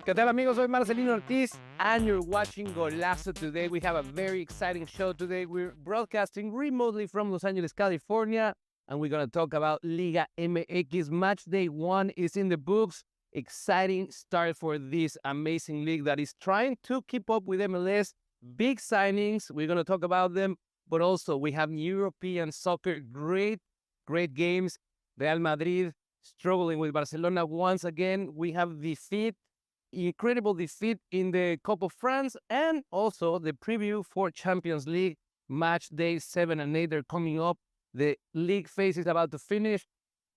¿Qué tal, amigos? Soy Marcelino Ortiz, and you're watching Golazo today. We have a very exciting show today. We're broadcasting remotely from Los Angeles, California, and we're going to talk about Liga MX. Match day 1 is in the books. Exciting start for this amazing league that is trying to keep up with MLS. Big signings. We're going to talk about them, but also we have European soccer. Great games. Real Madrid struggling with Barcelona once again. We have incredible defeat in the Cup of France, and also the preview for Champions League match day 7 and 8. They're coming up. The league phase is about to finish.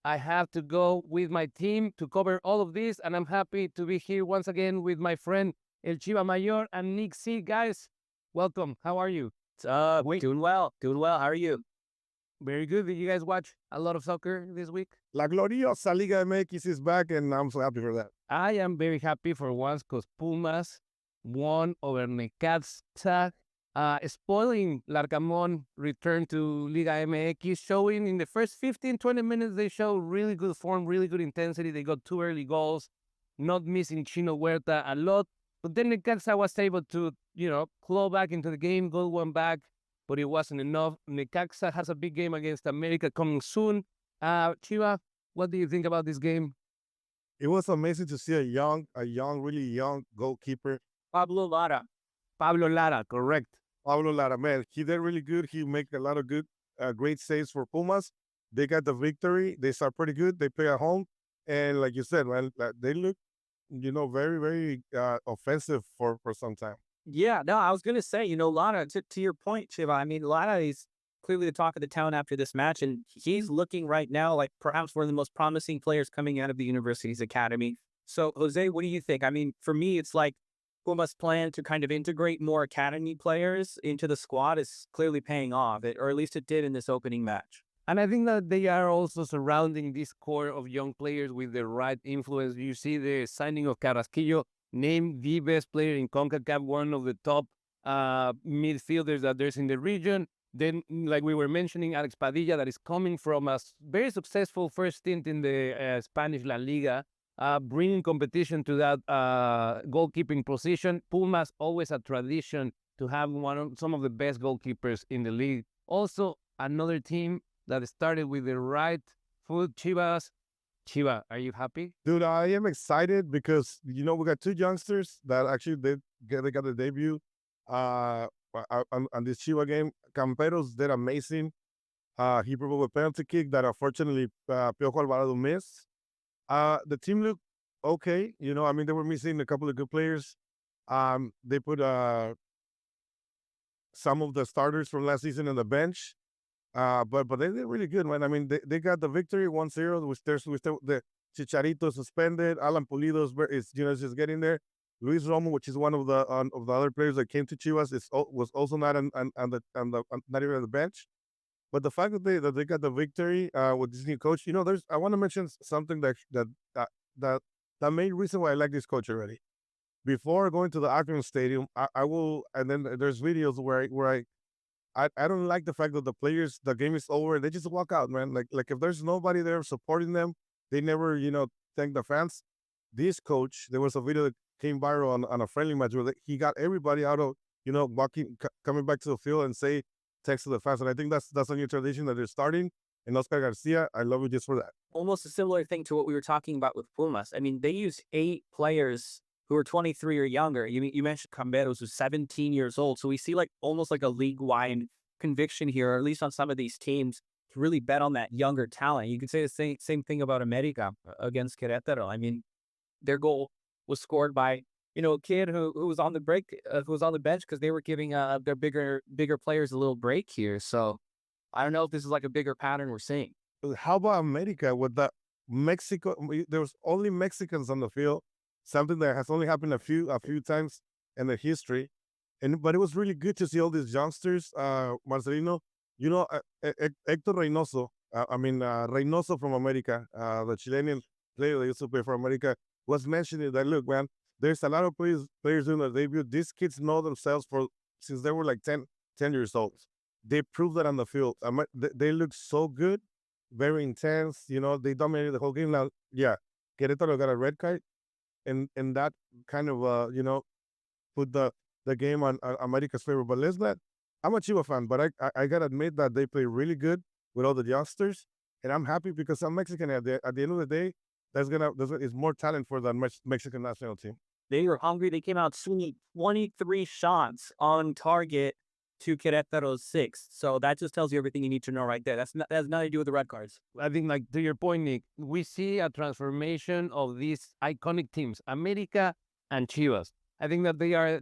I have to go with my team to cover all of this, and I'm happy to be here once again with my friend El Chiva Mayor and Nik Z. Guys, welcome. How are you? Doing well. How are you? Very good. Did you guys watch a lot of soccer this week? La gloriosa Liga MX is back, and I'm so happy for that. I am very happy for once because Pumas won over Nik Z. Spoiling Larcamón return to Liga MX, showing in the first 15-20 minutes, they show really good form, really good intensity. They got 2 early goals, not missing Chino Huerta a lot. But then Nik Z was able to, claw back into the game, goal one back, but it wasn't enough. Nik Z has a big game against America coming soon. Chiva, what do you think about this game? It was amazing to see really young goalkeeper. Pablo Lara, correct. Pablo Lara, man, he did really good. He made a lot of great saves for Pumas. They got the victory. They start pretty good. They play at home. And like you said, man, they look, very, very offensive for some time. Yeah, no, I was going to say, Lara, to your point, Chiva, I mean, Lara is clearly the talk of the town after this match, and he's looking right now like perhaps one of the most promising players coming out of the university's academy. So, Jose, what do you think? I mean, for me, it's like Puma's plan to kind of integrate more academy players into the squad is clearly paying off, or at least it did in this opening match. And I think that they are also surrounding this core of young players with the right influence. You see the signing of Carrasquillo, named the best player in CONCACAF, one of the top midfielders that there's in the region. Then, like we were mentioning, Alex Padilla, that is coming from a very successful first stint in the Spanish La Liga, bringing competition to that goalkeeping position. Pumas, always a tradition to have some of the best goalkeepers in the league. Also, another team that started with the right foot, Chivas. Chiva, are you happy? Dude, I am excited because, we got 2 youngsters that actually they got the debut on this Chiva game. Camperos did amazing. He provoked a penalty kick that unfortunately Piojo Alvarado missed. The team looked okay. They were missing a couple of good players. They put some of the starters from last season on the bench. But they did really good, man. I mean, they got the victory 1-0, with the Chicharito suspended. Alan Pulido is just getting there. Luis Romo, which is one of the other players that came to Chivas, was also not not even on the bench. But the fact that they got the victory with this new coach, I want to mention something that main reason why I like this coach already. Before going to the Akron Stadium, I will, and then there's videos where I don't like the fact that the game is over, they just walk out, man. Like if there's nobody there supporting them, they never, thank the fans. This coach, there was a video that came viral on a friendly match where he got everybody out of, coming back to the field and say thanks to the fans. And I think that's a new tradition that they're starting. And Oscar Garcia, I love it just for that. Almost a similar thing to what we were talking about with Pumas. I mean, they used 8 players who are 23 or younger. You mentioned Camberos, who's 17 years old. So we see almost like a league-wide conviction here, or at least on some of these teams, to really bet on that younger talent. You could say the same thing about America against Querétaro. I mean, their goal was scored by a kid who was on the bench because they were giving their bigger players a little break here. So I don't know if this is like a bigger pattern we're seeing. How about America with the Mexico? There was only Mexicans on the field. Something that has only happened a few times in the history, but it was really good to see all these youngsters. Marcelino, Hector Reynoso. Reynoso from America, the Chilean player that used to play for America, was mentioning that, look, man, there's a lot of players doing their debut. These kids know themselves since they were like 10 years old. They proved that on the field. They look so good, very intense. They dominated the whole game. Now, yeah, Querétaro got a red card. and that kind of put the game on America's favor. But let's not. I'm a Chivas fan, but I gotta admit that they play really good with all the youngsters, and I'm happy because I'm Mexican. At the end of the day, there's more talent for the Mexican national team. They were hungry. They came out swinging 23 shots on target to Querétaro's 6. So that just tells you everything you need to know right there. That has nothing to do with the red cards. I think, like, to your point, Nick, we see a transformation of these iconic teams, America and Chivas. I think that they are,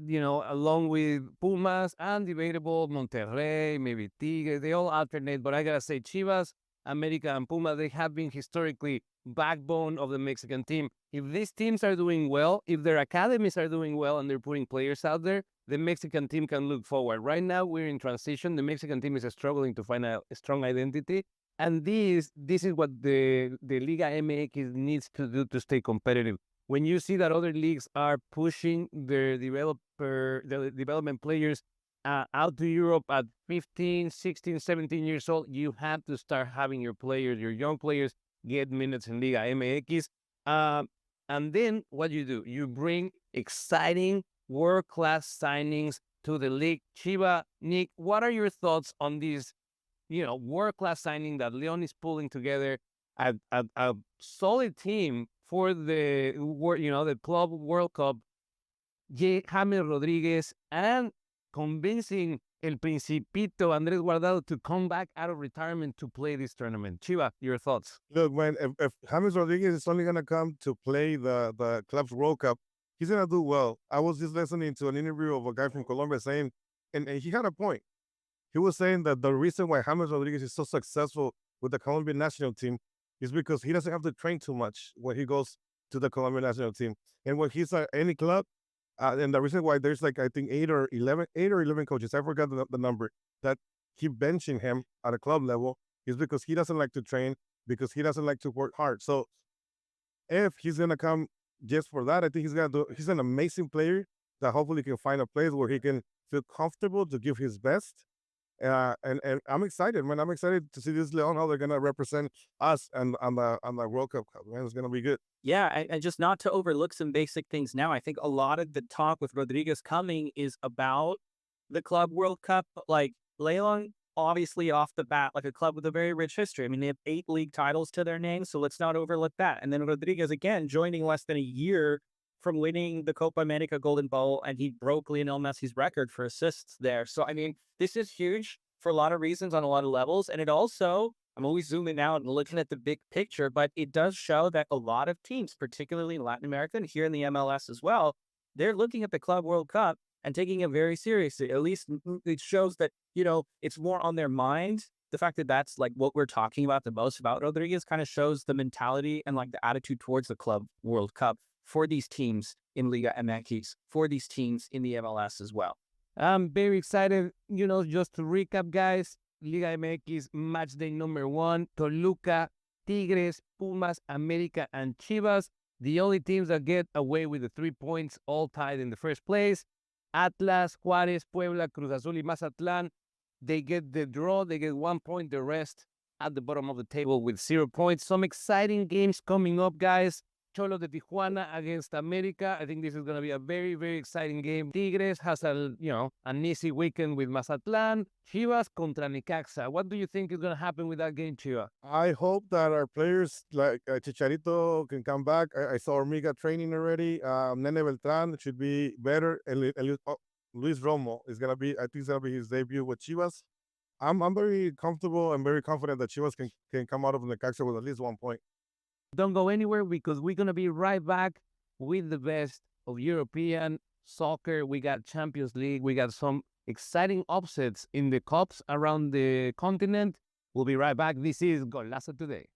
along with Pumas and debatable Monterrey, maybe Tigres, they all alternate. But I got to say, Chivas, America, and Pumas, they have been historically backbone of the Mexican team. If these teams are doing well, if their academies are doing well and they're putting players out there, the Mexican team can look forward. Right now, we're in transition. The Mexican team is struggling to find a strong identity. And this is what the Liga MX needs to do to stay competitive. When you see that other leagues are pushing their development players out to Europe at 15, 16, 17 years old, you have to start having your young players, get minutes in Liga MX. And then what you do, you bring exciting world-class signings to the league. Chiva, Nick, what are your thoughts on this, world-class signing that Leon is pulling together a solid team for the Club World Cup? James Rodriguez and convincing El Principito, Andrés Guardado, to come back out of retirement to play this tournament. Chiva, your thoughts? Look, man, if James Rodriguez is only going to come to play the Club's World Cup, he's going to do well. I was just listening to an interview of a guy from Colombia saying, and he had a point. He was saying that the reason why James Rodriguez is so successful with the Colombian national team is because he doesn't have to train too much when he goes to the Colombian national team. And when he's at any club, and the reason why there's like, I think 8 or 11 coaches, I forgot the number, that keep benching him at a club level is because he doesn't like to train, because he doesn't like to work hard. So if he's going to come just for that, I think he's an amazing player that hopefully can find a place where he can feel comfortable to give his best. And I'm excited, man. I'm excited to see this Leon, how they're going to represent us on the World Cup. Man, it's going to be good. Yeah, and just not to overlook some basic things now. I think a lot of the talk with Rodriguez coming is about the Club World Cup. Like, Leon, obviously off the bat, like a club with a very rich history. I mean, they have 8 league titles to their name, so let's not overlook that. And then Rodriguez, again, joining less than a year from winning the Copa America Golden Ball, and he broke Lionel Messi's record for assists there. So, I mean, this is huge for a lot of reasons on a lot of levels. And it also, I'm always zooming out and looking at the big picture, but it does show that a lot of teams, particularly in Latin America and here in the MLS as well, they're looking at the Club World Cup and taking it very seriously. At least it shows that, it's more on their mind. The fact that that's like what we're talking about the most about Rodriguez kind of shows the mentality and like the attitude towards the Club World Cup for these teams in Liga MX, for these teams in the MLS as well. I'm very excited. Just to recap, guys, Liga MX match day number 1, Toluca, Tigres, Pumas, America, and Chivas. The only teams that get away with the 3 points, all tied in the first place. Atlas, Juárez, Puebla, Cruz Azul, y Mazatlán. They get the draw. They get 1 point. The rest at the bottom of the table with 0 points. Some exciting games coming up, guys. Cholo de Tijuana against America. I think this is going to be a very, very exciting game. Tigres has an easy weekend with Mazatlán. Chivas contra Necaxa. What do you think is going to happen with that game, Chiva? I hope that our players like Chicharito can come back. I saw Ormiga training already. Nene Beltran should be better. Luis Romo is going to be, I think it's going to be his debut with Chivas. I'm very comfortable and very confident that Chivas can come out of Necaxa with at least 1 point. Don't go anywhere because we're going to be right back with the best of European soccer. We got Champions League. We got some exciting upsets in the cups around the continent. We'll be right back. This is Golazo Today.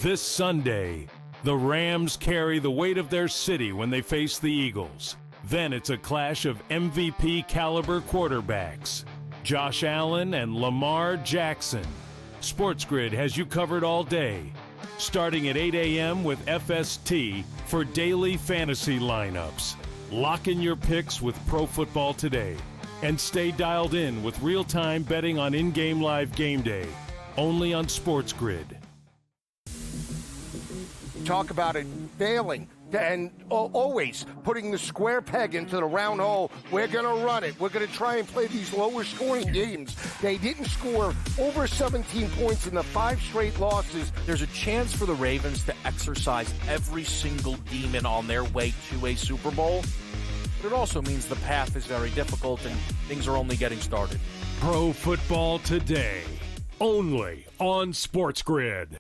This Sunday, the Rams carry the weight of their city when they face the Eagles. Then it's a clash of MVP-caliber quarterbacks. Josh Allen and Lamar Jackson. SportsGrid has you covered all day, starting at 8 a.m. with FST for daily fantasy lineups. Lock in your picks with Pro Football Today and stay dialed in with real-time betting on in-game live game day, only on SportsGrid. Talk about it failing and always putting the square peg into the round hole. We're going to run it. We're going to try and play these lower scoring games. They didn't score over 17 points in the 5 straight losses. There's a chance for the Ravens to exercise every single demon on their way to a Super Bowl. But it also means the path is very difficult and things are only getting started. Pro Football Today, only on SportsGrid.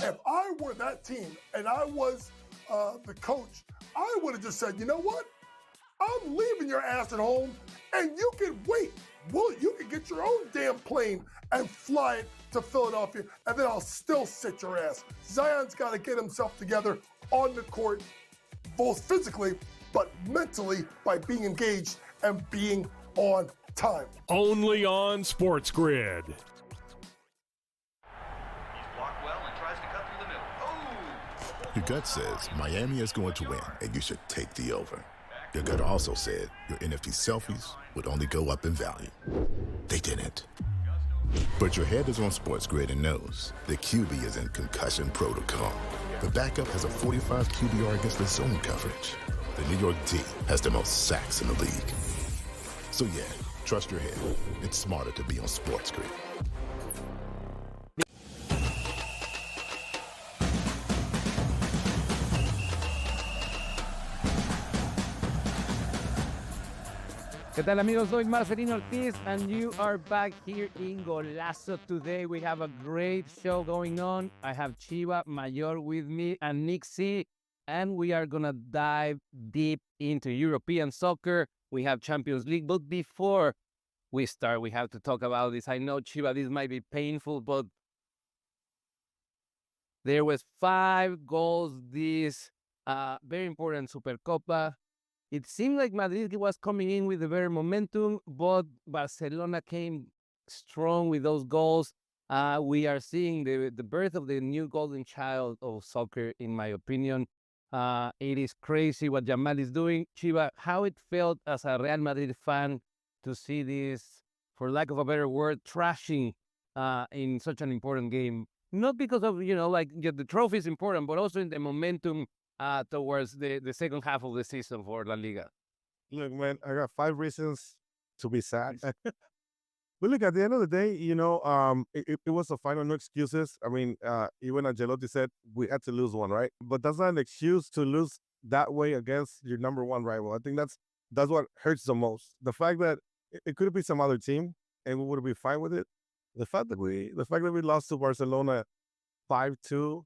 If I were that team and I was the coach, I would have just said, you know what? I'm leaving your ass at home and you can wait. Well, you can get your own damn plane and fly it to Philadelphia, and then I'll still sit your ass. Zion's got to get himself together on the court, both physically, but mentally by being engaged and being on time. Only on SportsGrid. Your gut says Miami is going to win, and you should take the over. Your gut also said your NFT selfies would only go up in value. They didn't. But your head is on SportsGrid and knows the QB is in concussion protocol. The backup has a 45 QBR against the zone coverage. The New York D has the most sacks in the league. So yeah, trust your head. It's smarter to be on SportsGrid. ¿Qué tal, amigos? Soy Marcelino Ortiz, and you are back here in Golazo. Today we have a great show going on. I have Chiva Mayor with me and Nik Z, and we are going to dive deep into European soccer. We have Champions League, but before we start, we have to talk about this. I know, Chiva, this might be painful, but there was 5 goals this very important Supercopa. It seemed like Madrid was coming in with a better momentum, but Barcelona came strong with those goals. We are seeing the birth of the new golden child of soccer, in my opinion. It is crazy what Yamal is doing. Chiva, how it felt as a Real Madrid fan to see this, for lack of a better word, trashing in such an important game. Not because of, the trophy is important, but also in the momentum towards the second half of the season for La Liga. Look, man, I got 5 reasons to be sad. But look, at the end of the day, it was a final, no excuses. I mean, even Ancelotti said we had to lose one, right? But that's not an excuse to lose that way against your number 1 rival. I think that's what hurts the most. The fact that it could have been some other team and we would have been fine with it. The fact that we lost to Barcelona 5-2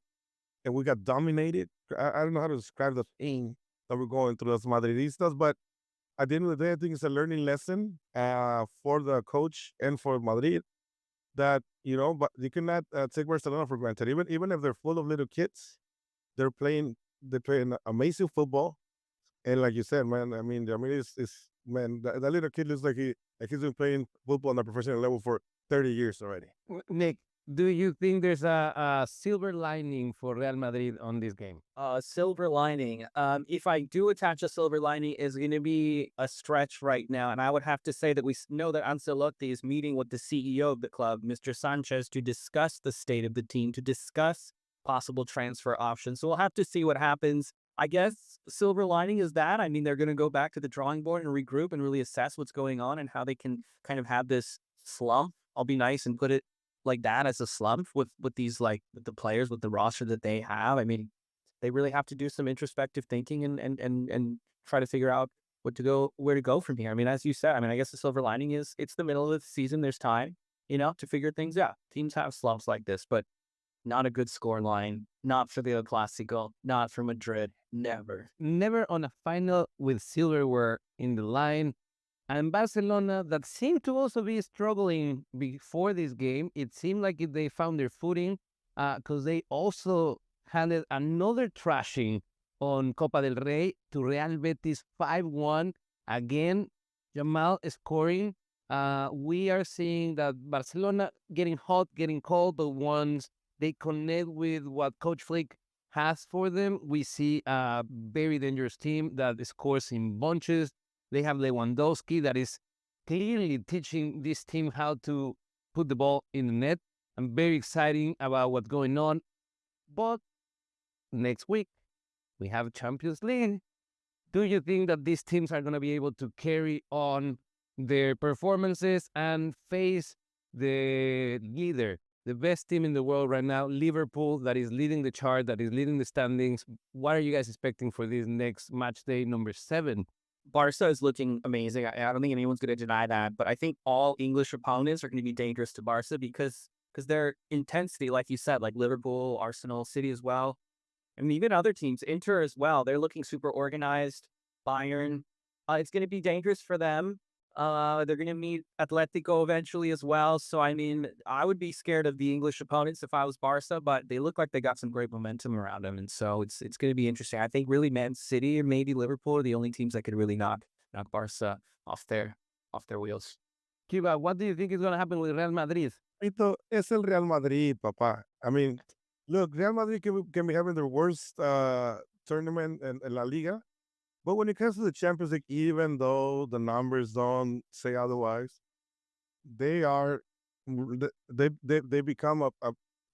and we got dominated. I don't know how to describe the pain that we're going through as Madridistas, but at the end of the day, I think it's a learning lesson for the coach and for Madrid that, but you cannot take Barcelona for granted. Even if they're full of little kids, they're playing amazing football. And like you said, man, I mean, that little kid looks like he's been playing football on a professional level for 30 years already. Nick, do you think there's a silver lining for Real Madrid on this game? Silver lining. If I do attach a silver lining, is going to be a stretch right now. And I would have to say that we know that Ancelotti is meeting with the CEO of the club, Mr. Sanchez, to discuss the state of the team, to discuss possible transfer options. So we'll have to see what happens. I guess silver lining is that. I mean, they're going to go back to the drawing board and regroup and really assess what's going on and how they can kind of have this slump. I'll be nice and put it like that, as a slump with these, with the players, with the roster that they have. I mean, they really have to do some introspective thinking and try to figure out where to go from here. I mean, as you said, I guess the silver lining is it's the middle of the season. There's time, to figure things out. Teams have slumps like this, but not a good score line, not for the El Clásico, not for Madrid, never. Never on a final with silverware in the line. And Barcelona, that seemed to also be struggling before this game. It seemed like they found their footing because they also handed another thrashing on Copa del Rey to Real Betis 5-1. Again, Jamal scoring. We are seeing that Barcelona getting hot, getting cold, but once they connect with what Coach Flick has for them, we see a very dangerous team that scores in bunches. They have Lewandowski that is clearly teaching this team how to put the ball in the net. I'm very excited about what's going on. But next week, we have Champions League. Do you think that these teams are going to be able to carry on their performances and face the leader, the best team in the world right now, Liverpool, that is leading the chart, that is leading the standings? What are you guys expecting for this next match day number 7? Barca is looking amazing. I don't think anyone's going to deny that. But I think all English opponents are going to be dangerous to Barca because their intensity, like you said, like Liverpool, Arsenal, City as well, and even other teams, Inter as well, they're looking super organized. Bayern, it's going to be dangerous for them. They're going to meet Atletico eventually as well. So, I mean, I would be scared of the English opponents if I was Barca, but they look like they got some great momentum around them. And so it's going to be interesting. I think really Man City or maybe Liverpool are the only teams that could really knock Barca off their wheels. Cuba, what do you think is going to happen with Real Madrid? Ito, es el Real Madrid, papa. I mean, look, Real Madrid can be having their worst tournament in La Liga. But when it comes to the Champions League, even though the numbers don't say otherwise, they become a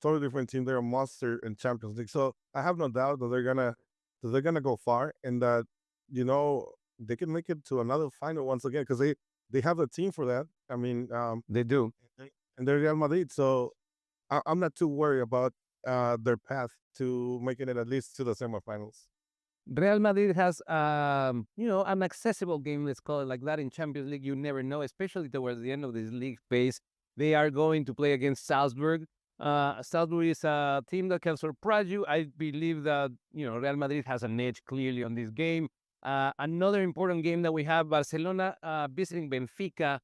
totally different team. They're a monster in Champions League. So I have no doubt that they're gonna go far and that they can make it to another final once again because they have a team for that. I mean, they do, and they're Real Madrid. So I'm not too worried about their path to making it at least to the semifinals. Real Madrid has, an accessible game, let's call it like that, in Champions League. You never know, especially towards the end of this league phase. They are going to play against Salzburg. Salzburg is a team that can surprise you. I believe that, Real Madrid has an edge clearly on this game. Another important game that we have, Barcelona visiting Benfica.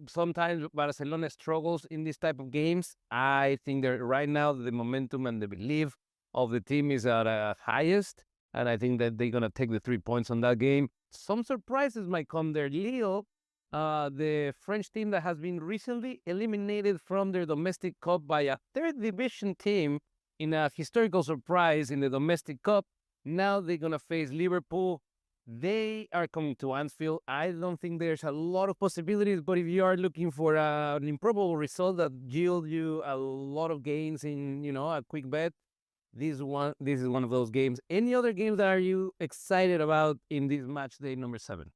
Sometimes Barcelona struggles in this type of games. I think that right now the momentum and the belief of the team is at highest, and I think that they're going to take the 3 points on that game. Some surprises might come there. Lille, the French team that has been recently eliminated from their domestic cup by a third division team in a historical surprise in the domestic cup. Now they're going to face Liverpool. They are coming to Anfield. I don't think there's a lot of possibilities, but if you are looking for an improbable result that yield you a lot of gains in, a quick bet, this is one of those games. Any other games that are you excited about in this match day number 7?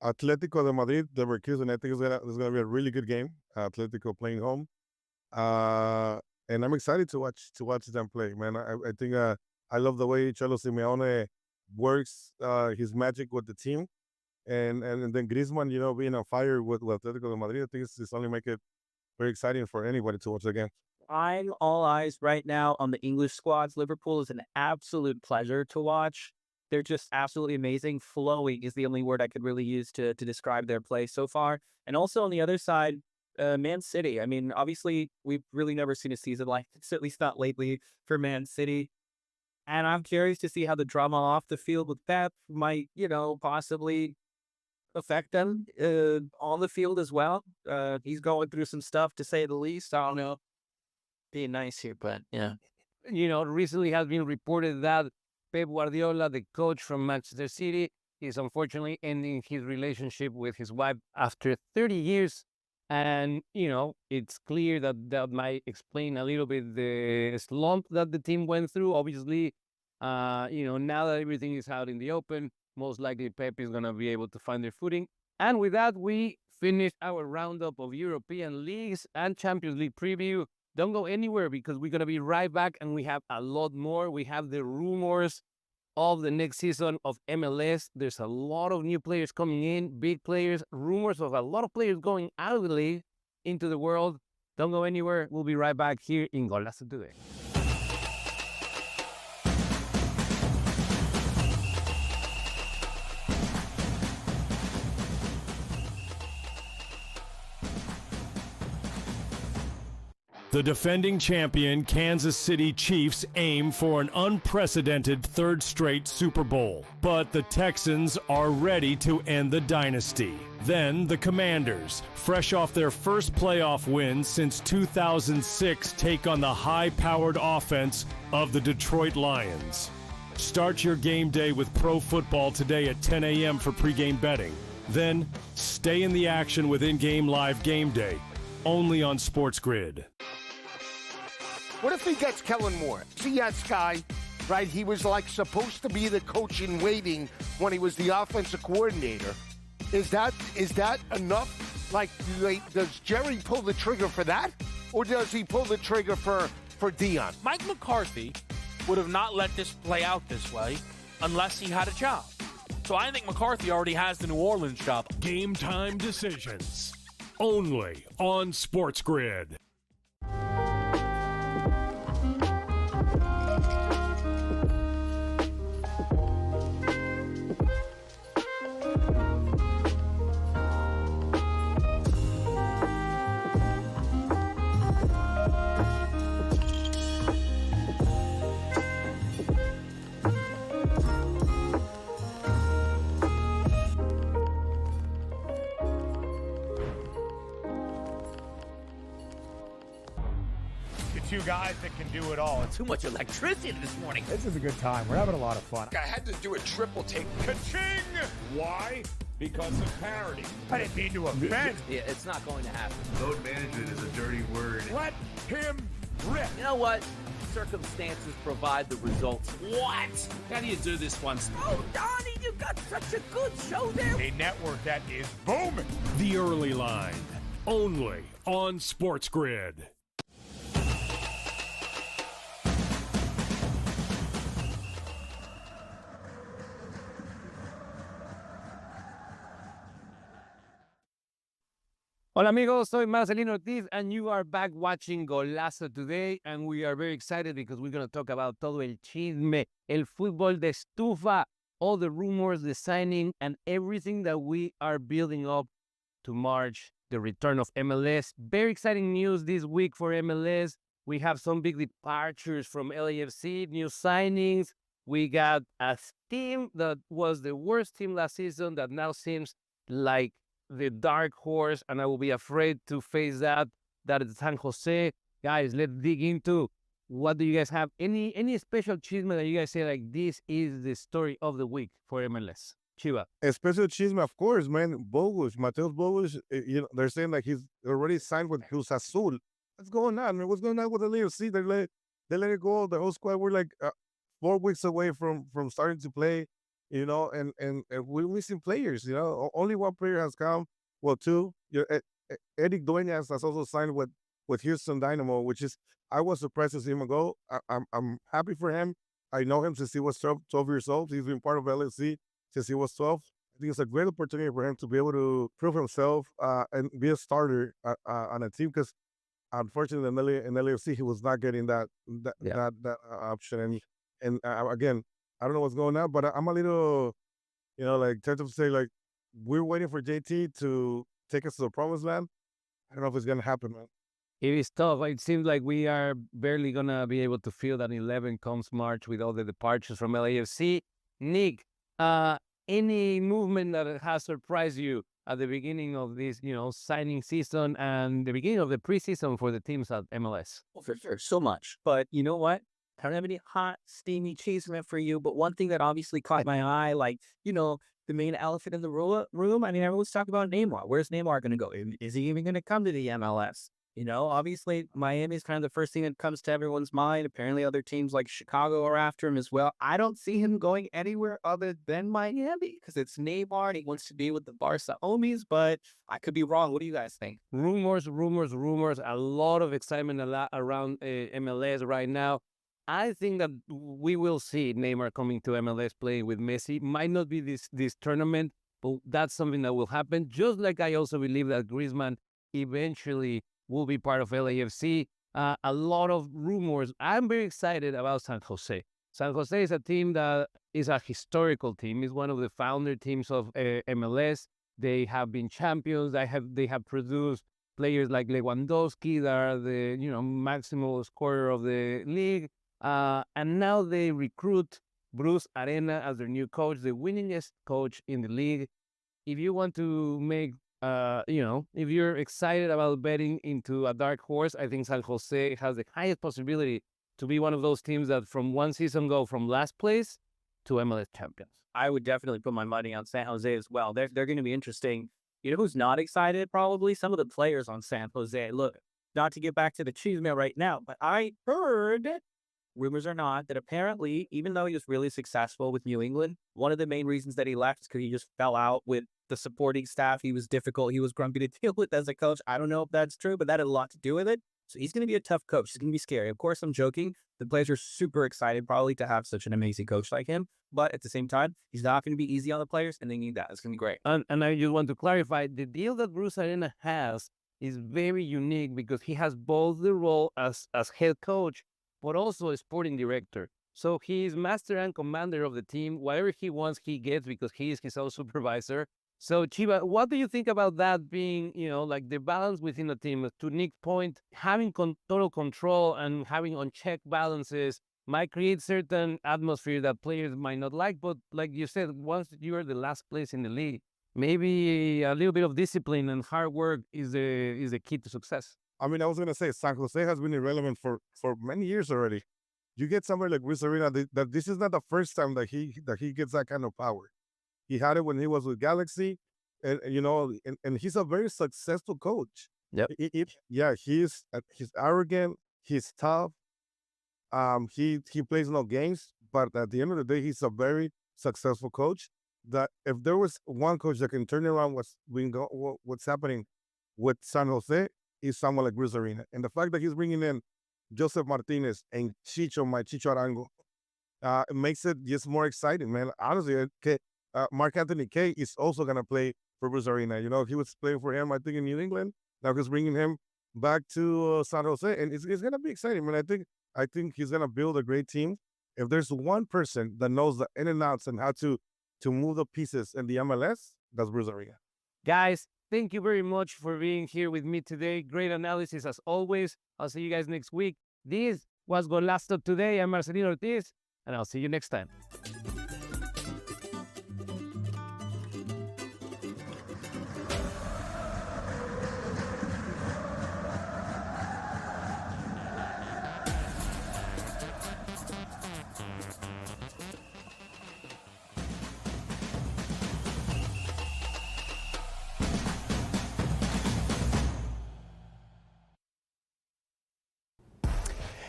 Atletico de Madrid, Leverkusen, I think is gonna be a really good game. Atletico playing home, and I'm excited to watch them play. Man, I think I love the way Cholo Simeone works his magic with the team, and then Griezmann, being on fire with Atletico de Madrid. I think it's only make it very exciting for anybody to watch the game. I'm all eyes right now on the English squads. Liverpool is an absolute pleasure to watch. They're just absolutely amazing. Flowing is the only word I could really use to describe their play so far. And also on the other side, Man City. I mean, obviously, we've really never seen a season like this, at least not lately, for Man City. And I'm curious to see how the drama off the field with Pep might, possibly affect them on the field as well. He's going through some stuff, to say the least. I don't know. Being nice here, but yeah. Recently has been reported that Pep Guardiola, the coach from Manchester City, is unfortunately ending his relationship with his wife after 30 years. And, it's clear that might explain a little bit the slump that the team went through. Obviously, now that everything is out in the open, most likely Pep is going to be able to find their footing. And with that, we finish our roundup of European leagues and Champions League preview. Don't go anywhere because we're going to be right back and we have a lot more. We have the rumors of the next season of MLS. There's a lot of new players coming in, big players, rumors of a lot of players going out of the league into the world. Don't go anywhere. We'll be right back here in Golazo Today. The defending champion Kansas City Chiefs aim for an unprecedented third straight Super Bowl, but the Texans are ready to end the dynasty. Then the Commanders, fresh off their first playoff win since 2006, take on the high-powered offense of the Detroit Lions. Start your game day with pro football today at 10 a.m. for pregame betting. Then stay in the action with in-game live game day, only on SportsGrid. What if he gets Kellen Moore? CS guy, right? He was like supposed to be the coach in waiting when he was the offensive coordinator. Is that enough? Like, does Jerry pull the trigger for that? Or does he pull the trigger for Dion? Mike McCarthy would have not let this play out this way unless he had a job. So I think McCarthy already has the New Orleans job. Game time decisions, only on SportsGrid. Two guys that can do it all. Too much electricity this morning. This is a good time. We're having a lot of fun. I had to do a triple take. Ka-ching! Why? Because of parity. I didn't mean to offend. Yeah, it's not going to happen. Load management is a dirty word. Let him rip. You know what? Circumstances provide the results. What? How do you do this once? Oh, Donnie, you got such a good show there. A network that is booming. The Early Line, only on SportsGrid. Hola amigos, soy Marcelino Ortiz and you are back watching Golazo today, and we are very excited because we're going to talk about todo el chisme, el fútbol de estufa, all the rumors, the signing, and everything that we are building up to March, the return of MLS. Very exciting news this week for MLS. We have some big departures from LAFC, new signings. We got a team that was the worst team last season that now seems like the dark horse, and I will be afraid to face that. That is San Jose. Guys, let's dig into what do you guys have? Any special chisme that you guys say like this is the story of the week for MLS? Chiva. A special chisme, of course, man. Bogus, Mateus Bogus. They're saying like he's already signed with Cruz Azul. What's going on, man? What's going on with the LAFC? They let it go. The whole squad. We're like 4 weeks away from starting to play. And we're missing players. Only one player has come. Well, two. Eric Dueñas has also signed with Houston Dynamo, which is, I was surprised to see him go. I'm happy for him. I know him since he was 12 years old. He's been part of LFC since he was 12. I think it's a great opportunity for him to be able to prove himself and be a starter on a team, because unfortunately in LFC he was not getting that option. And again, I don't know what's going on, but I'm a little, tempted to say, like, we're waiting for JT to take us to the promised land. I don't know if it's going to happen, man. It is tough. It seems like we are barely going to be able to feel that 11 comes March with all the departures from LAFC. Nick, any movement that has surprised you at the beginning of this, signing season and the beginning of the preseason for the teams at MLS? Well, for sure, so much. But you know what? I don't have any hot, steamy chisme for you, but one thing that obviously caught my eye, the main elephant in the room, I mean, everyone's talking about Neymar. Where's Neymar going to go? Is he even going to come to the MLS? Obviously, Miami is kind of the first thing that comes to everyone's mind. Apparently, other teams like Chicago are after him as well. I don't see him going anywhere other than Miami because it's Neymar and he wants to be with the Barca homies, but I could be wrong. What do you guys think? Rumors. A lot of excitement around MLS right now. I think that we will see Neymar coming to MLS playing with Messi. Might not be this tournament, but that's something that will happen. Just like I also believe that Griezmann eventually will be part of LAFC. A lot of rumors. I'm very excited about San Jose. San Jose is a team that is a historical team. It's one of the founder teams of MLS. They have been champions. They have produced players like Lewandowski that are the maximal scorer of the league. And now they recruit Bruce Arena as their new coach, the winningest coach in the league. If you want to make, if you're excited about betting into a dark horse, I think San Jose has the highest possibility to be one of those teams that from one season go from last place to MLS champions. I would definitely put my money on San Jose as well. They're going to be interesting. You know who's not excited? Probably some of the players on San Jose. Look, not to get back to the cheese mail right now, but I heard, rumors or not, that apparently, even though he was really successful with New England, one of the main reasons that he left is because he just fell out with the supporting staff. He was difficult. He was grumpy to deal with as a coach. I don't know if that's true, but that had a lot to do with it. So he's going to be a tough coach. He's going to be scary. Of course, I'm joking. The players are super excited probably to have such an amazing coach like him. But at the same time, he's not going to be easy on the players, and they need that. It's going to be great. And I just want to clarify, the deal that Bruce Arena has is very unique because he has both the role as head coach, but also a sporting director. So he is master and commander of the team. Whatever he wants, he gets because he is his own supervisor. So, Chiva, what do you think about that being, like the balance within the team? To Nick's point, having total control and having unchecked balances might create certain atmosphere that players might not like. But like you said, once you are the last place in the league, maybe a little bit of discipline and hard work is the key to success. I mean, I was going to say, San Jose has been irrelevant for many years already. You get somewhere like Bruce Arena, that this is not the first time that he gets that kind of power. He had it when he was with Galaxy, and he's a very successful coach. Yep. He's arrogant. He's tough. He plays no games, but at the end of the day, he's a very successful coach. That if there was one coach that can turn around what's happening with San Jose, is someone like Bruce Arena. And the fact that he's bringing in Joseph Martinez and Chicho Arango, it makes it just more exciting, man. Honestly, Mark Anthony Kay is also going to play for Bruce Arena. He was playing for him, I think, in New England. Now he's bringing him back to San Jose, and it's going to be exciting, man. I think he's going to build a great team. If there's one person that knows the in and outs and how to move the pieces in the MLS, that's Bruce Arena. Guys, thank you very much for being here with me today. Great analysis as always. I'll see you guys next week. This was Golazo Today. I'm Marcelino Ortiz, and I'll see you next time.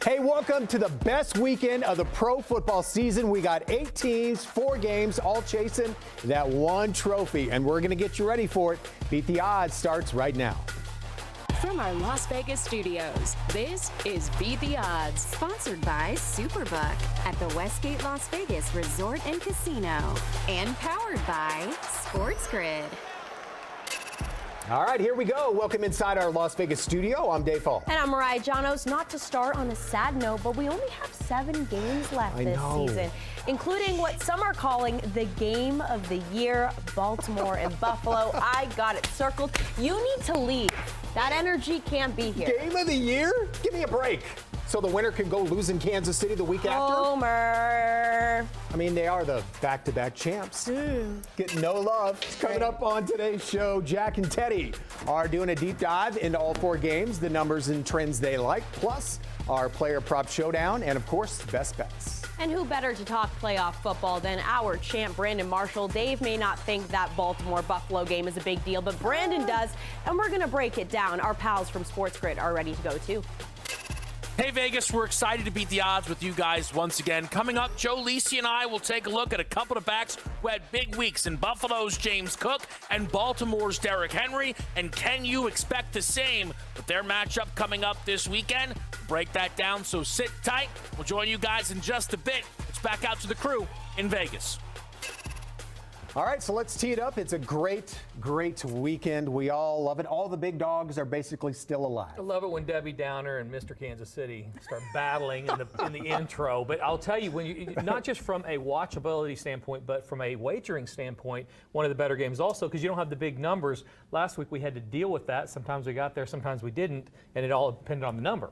Hey, welcome to the best weekend of the pro football season. We got 8 teams, 4 games, all chasing that one trophy, and we're going to get you ready for it. Beat the Odds starts right now. From our Las Vegas studios, this is Beat the Odds, sponsored by Superbook at the Westgate Las Vegas Resort and Casino, and powered by SportsGrid. All right, here we go. Welcome inside our Las Vegas studio. I'm Dave Hall. And I'm Mariah Janos. Not to start on a sad note, but we only have 7 games left this season, including what some are calling the game of the year, Baltimore and Buffalo. I got it circled. You need to leave. That energy can't be here. Game of the year? Give me a break. So the winner can go lose in Kansas City the week after? Homer. I mean, they are the back-to-back champs. Getting no love. Coming up on today's show, Jack and Teddy are doing a deep dive into all 4 games, the numbers and trends they like, plus our player prop showdown, and of course, best bets. And who better to talk playoff football than our champ, Brandon Marshall. Dave may not think that Baltimore-Buffalo game is a big deal, but Brandon does, and we're going to break it down. Our pals from SportsGrid are ready to go, too. Hey, Vegas, we're excited to beat the odds with you guys once again. Coming up, Joe Lisi and I will take a look at a couple of backs who had big weeks in Buffalo's James Cook and Baltimore's Derrick Henry. And can you expect the same with their matchup coming up this weekend? Break that down, so sit tight. We'll join you guys in just a bit. It's back out to the crew in Vegas. All right, so let's tee it up. It's a great weekend. We all love it. All the big dogs are basically still alive. I love it when Debbie Downer and Mr. Kansas City start battling in the intro. But I'll tell you, when you not just from a watchability standpoint, but from a wagering standpoint, one of the better games also, because you don't have the big numbers. Last week we had to deal with that. Sometimes we got there, sometimes we didn't, and it all depended on the number.